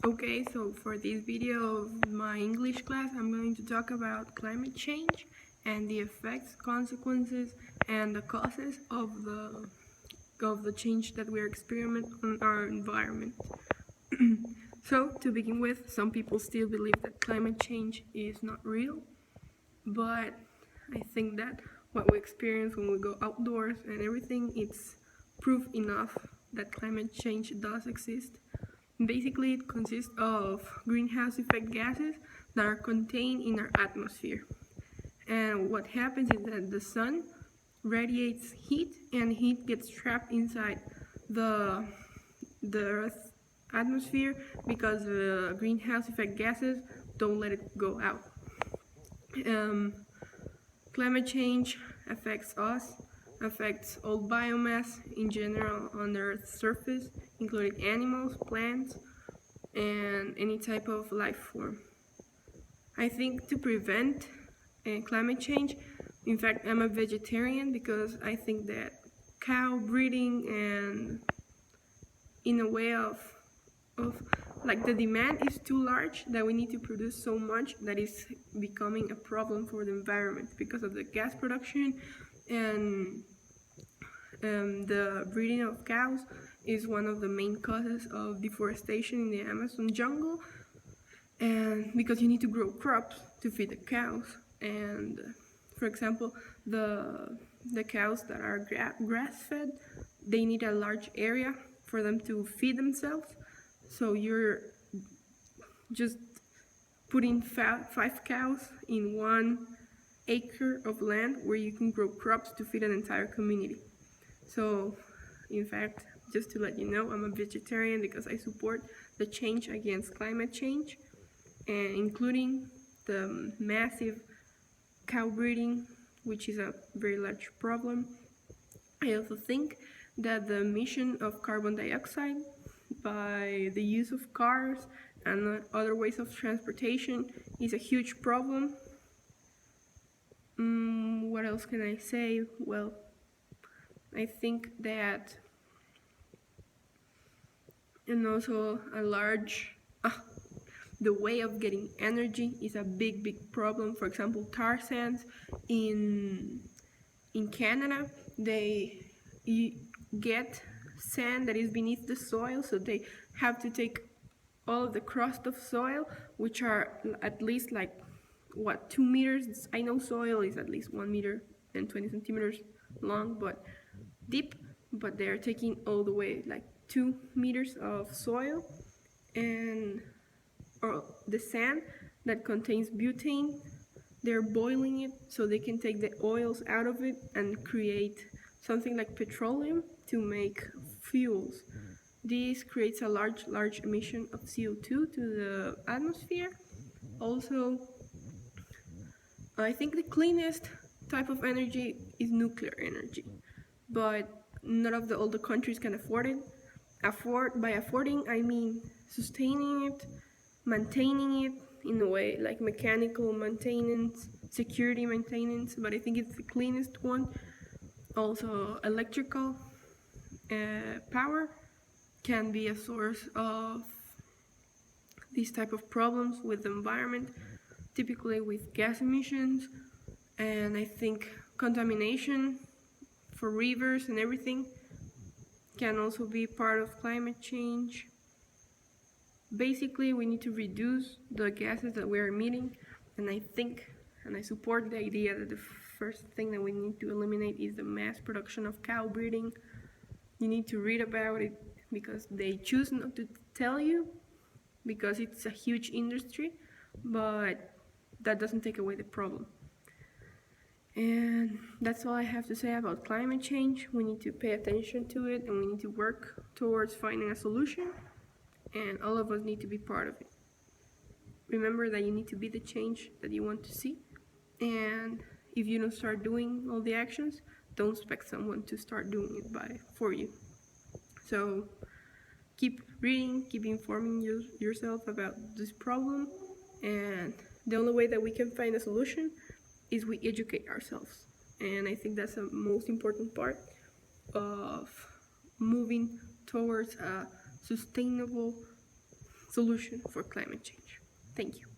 Okay, so for this video of my English class, I'm going to talk about climate change and the effects, consequences, and the causes of the change that we're experiencing on our environment. So, to begin with, some people still believe that climate change is not real, but I think that what we experience when we go outdoors and everything, it's proof enough that climate change does exist. Basically, it consists of greenhouse effect gases that are contained in our atmosphere. And what happens is that the sun radiates heat, and heat gets trapped inside the Earth's atmosphere because the greenhouse effect gases don't let it go out. Climate change affects us, affects all biomass in general on the Earth's surface, including animals, plants, and any type of life form. I think to prevent climate change, in fact, I'm a vegetarian because I think that cow breeding and in a way of like the demand is too large that we need to produce so much that is becoming a problem for the environment because of the gas production, and the breeding of cows is one of the main causes of deforestation in the Amazon jungle, and because you need to grow crops to feed the cows. And for example, the cows that are grass-fed, they need a large area for them to feed themselves. So you're just putting 5 cows in 1 acre of land where you can grow crops to feed an entire community. So in fact, just to let you know, I'm a vegetarian because I support the change against climate change, and including the massive cow breeding, which is a very large problem. I also think that the emission of carbon dioxide by the use of cars and other ways of transportation is a huge problem. What else can I say? Well, I think that, and also a large the way of getting energy is a big problem. For example, tar sands in Canada, they get sand that is beneath the soil, so they have to take all of the crust of soil, which are at least 2 meters. I know soil is at least 1 meter and 20 centimeters long, but deep, but they're taking all the way 2 meters of soil, and or the sand that contains butane, they're boiling it so they can take the oils out of it and create something like petroleum to make fuels. This creates a large emission of CO2 to the atmosphere. Also, I think the cleanest type of energy is nuclear energy, but none of all the countries can afford it. By affording, I mean sustaining it, maintaining it in a way like mechanical maintenance, security maintenance, but I think it's the cleanest one. Also, electrical power can be a source of these type of problems with the environment, typically with gas emissions, and I think contamination for rivers and everything can also be part of climate change. Basically, we need to reduce the gases that we're emitting, and I think, and I support the idea that the first thing that we need to eliminate is the mass production of cow breeding. You need to read about it because they choose not to tell you because it's a huge industry, but that doesn't take away the problem. And that's all I have to say about climate change. We need to pay attention to it, and we need to work towards finding a solution, and all of us need to be part of it. Remember that you need to be the change that you want to see, and if you don't start doing all the actions, don't expect someone to start doing it for you. So keep reading, keep informing yourself about this problem, and the only way that we can find a solution is we educate ourselves. And I think that's the most important part of moving towards a sustainable solution for climate change. Thank you.